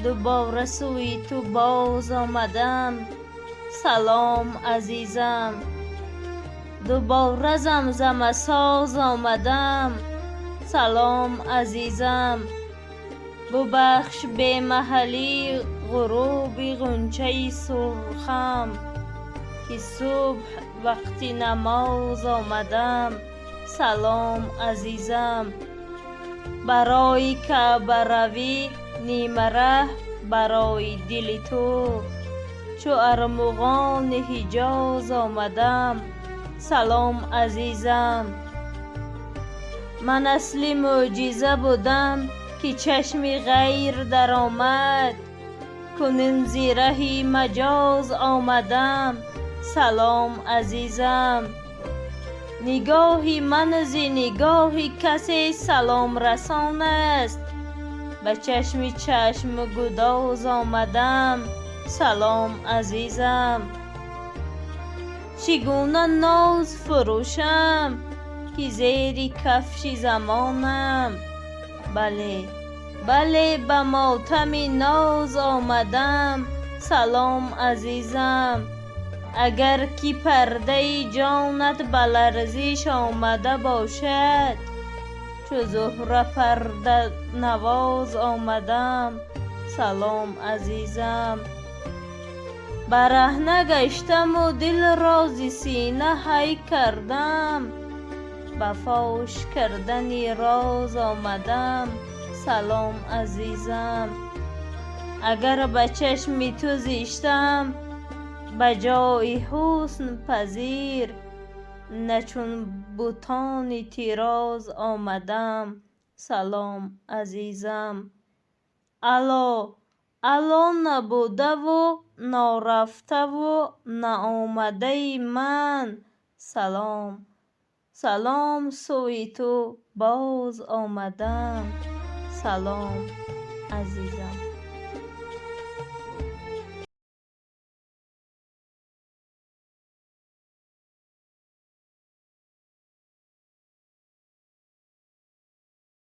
دوباره سوی تو باز آمدم. سلام عزیزم. دوباره زمزمه ساز آمدم. سلام عزیزم. ببخش به محلی غروب غنچه سرخم، که صبح وقتی نماز آمدم. سلام عزیزم. برای کعبه روی نیمه ره برای دل تو، چو ارمغان حجاز آمدم. سلام عزیزم. من اصلی معجزه بودم که چشم غیر در آمد، کنون زی ره مجاز آمدم. سلام عزیزم. نگاهی من زی نگاهی کسی سلام رسان است، به چشم چشم گداز آمدم. سلام عزیزم. چگونه ناز فروشم که زیر کفش زمانم. بله به ماتم ناز آمدم. سلام عزیزم. اگر که پرده جانت به لرزش آمده باشد، چو زهره پرده نواز آمدم. سلام عزیزم. برهنه گشتم و دل را ز سینه حی کردم، به فاش کردن راز آمدم. سلام عزیزم. اگر به چشم تو زیشتم، به جای حسن پذیر، نه چون بتان تیراز آمدم. سلام عزیزم. الا نبوده و نارفته و نآمده من. سلام سوی تو باز آمدم. سلام عزیزم.